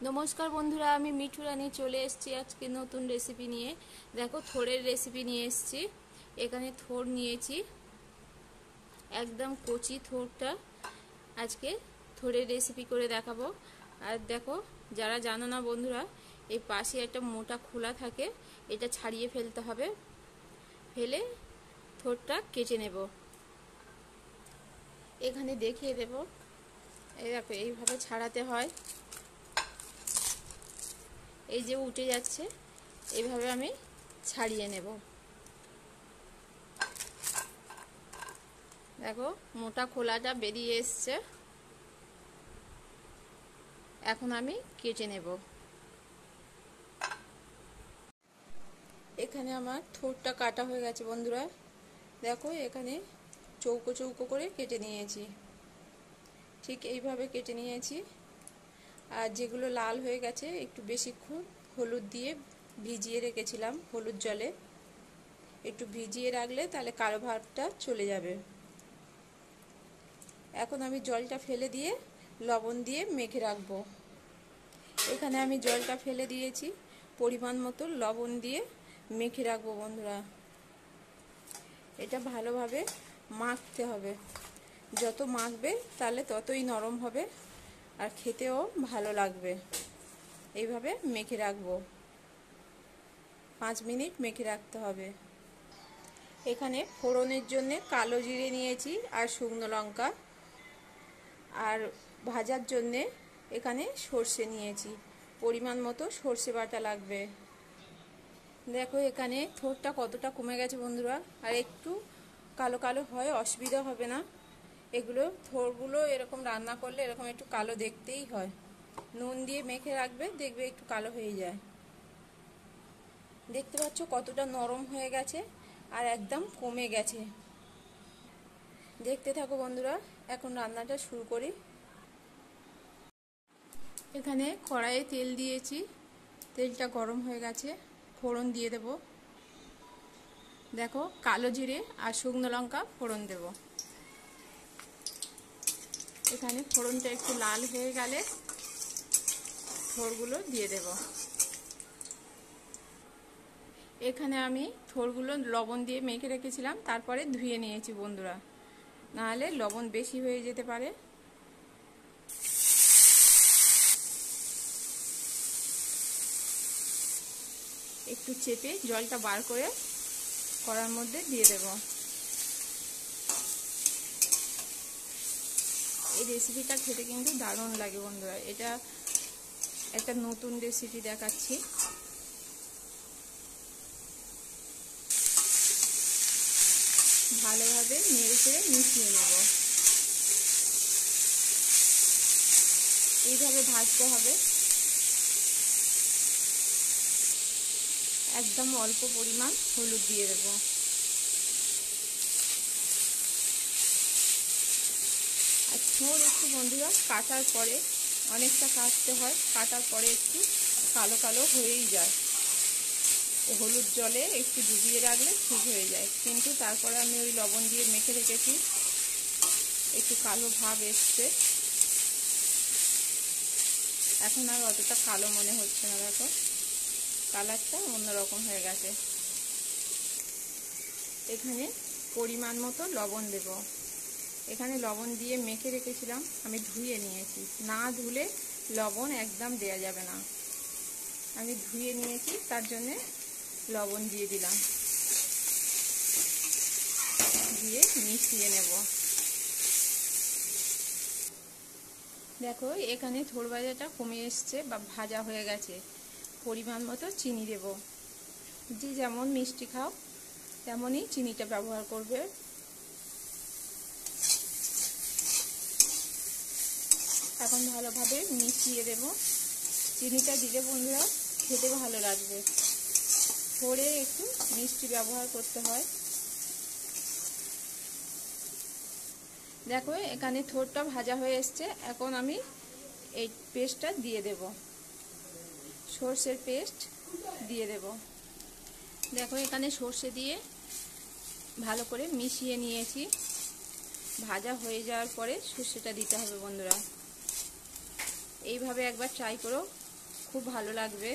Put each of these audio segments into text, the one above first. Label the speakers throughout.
Speaker 1: नमस्कार बंधुरा आमी मिठू रानी चले एसेছি আজকে নতুন রেসিপি নিয়ে। দেখো থোড়ের রেসিপি নিয়ে এসেছি। এখানে থোড় নিয়েছি, একদম কচি থোড়টা আজকে থোড়ের রেসিপি করে দেখাবো। আর দেখো, যারা জানো না বন্ধুরা, এই পাশে একটা মোটা খোলা থাকে, এটা ছাড়িয়ে ফেলতে হবে। ফেলে থোড়টা কেটে নেব। এখানে দেখিয়ে দেব, এই দেখো এইভাবে ছাড়াতে হয়। এই যে উঠে যাচ্ছে, এইভাবে আমি ছাড়িয়ে নেব। দেখো মোটা খোলাটা বেরিয়ে এসছে। এখন আমি কেটে নেব। এখানে আমার থোড়টা কাটা হয়ে গেছে বন্ধুরা। দেখো এখানে চৌকো চৌকো করে কেটে নিয়েছি, ঠিক এইভাবে কেটে নিয়েছি। আর যেগুলো লাল হয়ে গেছে একটু বেশিক্ষণ হলুদ দিয়ে ভিজিয়ে রেখেছিলাম, হলুদ জলে একটু ভিজিয়ে রাখলে তাহলে কালো ভাবটা চলে যাবে। এখন আমি জলটা ফেলে দিয়ে লবণ দিয়ে মেখে রাখবো। এখানে আমি জলটা ফেলে দিয়েছি, পরিমাণ মতো লবণ দিয়ে মেখে রাখবো বন্ধুরা। এটা ভালোভাবে মাখতে হবে, যত মাখবে তাহলে ততই নরম হবে আর খেতেও ভালো লাগবে। এইভাবে মেখে রাখবো, 5 মিনিট মেখে রাখতে হবে। এখানে ফোড়নের জন্য কালো জিরে নিয়েছি আর শুকনো লঙ্কা, আর ভাজার জন্যে এখানে সর্ষে নিয়েছি, পরিমাণ মতো সর্ষে বাটা লাগবে। দেখো এখানে থোড়টা কতটা কমে গেছে বন্ধুরা। আর একটু কালো কালো হয়, অসুবিধা হবে না। এগুলো থোড়গুলো এরকম রান্না করলে এরকম একটু কালো দেখতেই হয়। নুন দিয়ে মেখে রাখবে, দেখবে একটু কালো হয়ে যায়। দেখতে পাচ্ছ কতটা নরম হয়ে গেছে আর একদম কমে গেছে। দেখতে থাকো বন্ধুরা, এখন রান্নাটা শুরু করি। এখানে কড়াইয়ে তেল দিয়েছি, তেলটা গরম হয়ে গেছে। ফোড়ন দিয়ে দেব। দেখো কালো জিরে আর শুকনো লঙ্কা ফোড়ন দেব। এখানে ফোড়নটা একটু লাল হয়ে গেলে থোড়গুলো দিয়ে দেব। এখানে আমি থোড়গুলো লবণ দিয়ে মেখে রেখেছিলাম, তারপরে ধুয়ে নিয়েছি বন্ধুরা, নাহলে লবণ বেশি হয়ে যেতে পারে। একটু চেপে জলটা বার করে কড়ার মধ্যে দিয়ে দেব। এই রেসিপিটা খেতে কিন্তু দারুণ লাগে বন্ধুরা। এটা একটা নতুন রেসিপি দেখাচ্ছি। ভালোভাবে নেড়ে চেড়ে মিশিয়ে নেব। এইভাবে ভাজতে হবে। একদম অল্প পরিমাণ হলুদ দিয়ে দেব। আর থোড় একটু বন্ধুরা কাটার পরে, অনেকটা কাটতে হয়, কাটার পরে একটু কালো কালো হয়েই যায়। হলুদ জলে একটু ডুবিয়ে রাখলে ঠিক হয়ে যায়, কিন্তু তারপরে আমি ওই লবণ দিয়ে মেখে রেখেছি, একটু কালো ভাব এসছে। এখন আর অতটা কালো মনে হচ্ছে না। দেখো কালারটা অন্যরকম হয়ে গেছে। এখানে পরিমাণ মতো লবণ দেব। এখানে লবণ দিয়ে মেখে রেখেছিলাম, আমি ধুয়ে নিয়েছি। না ধুলে লবণ একদম দেয়া যাবে না। আমি ধুয়ে নিয়েছি, তার জন্যে লবণ দিয়ে দিলাম, দিয়ে মিশিয়ে নেব। দেখো এখানে থোড় ভাজাটা কমে এসছে বা ভাজা হয়ে গেছে। পরিমাণ মতো চিনি দেব। যে যেমন মিষ্টি খাও তেমনই চিনিটা ব্যবহার করবে। এখন ভালোভাবে মিশিয়ে দেব। চিনিটা দিলে বন্ধুরা খেতে ভালো লাগবে। থোড়ে একটু মিষ্টি ব্যবহার করতে হয়। দেখো এখানে থোড়টা ভাজা হয়ে এসছে। এখন আমি এই পেস্টটা দিয়ে দেব, সর্ষের পেস্ট দিয়ে দেব। দেখো এখানে সর্ষে দিয়ে ভালো করে মিশিয়ে নিয়েছি। ভাজা হয়ে যাওয়ার পরে সর্ষেটা দিতে হবে বন্ধুরা। এইভাবে একবার ট্রাই করো, খুব ভালো লাগবে।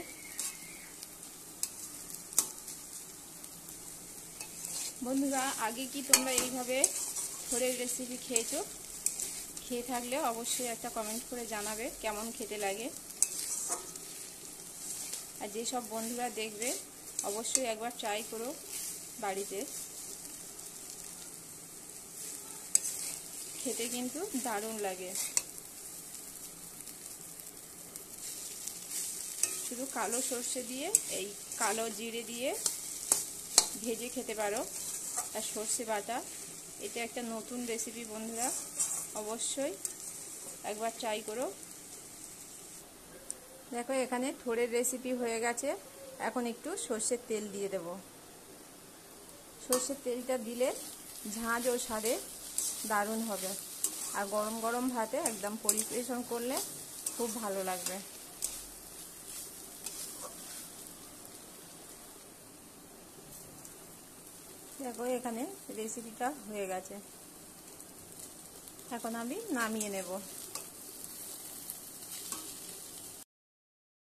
Speaker 1: বন্ধুরা, আগে কি তোমরা এইভাবে থোড়ের রেসিপি খেয়েছো? খেয়ে থাকলে অবশ্যই একটা কমেন্ট করে জানাবে কেমন খেতে লাগে। আর যেসব বন্ধুরা দেখবে অবশ্যই একবার ট্রাই করো বাড়িতে, খেতে কিন্তু দারুণ লাগে। শুধু কালো সর্ষে দিয়ে, এই কালো জিরে দিয়ে ভেজে খেতে পারো, আর সর্ষে বাটা। এটা একটা নতুন রেসিপি বন্ধুরা, অবশ্যই একবার ট্রাই করো। দেখো এখানে থোড়ের রেসিপি হয়ে গেছে। এখন একটু সর্ষের তেল দিয়ে দেব। সর্ষের তেলটা দিলে ঝাঁঝ ও স্বাদে দারুণ হবে, আর গরম গরম ভাতে একদম পরিবেশন করলে খুব ভালো লাগবে। দেখো এখানে রেসিপিটা হয়ে গেছে, এখন আমি নামিয়ে নেব।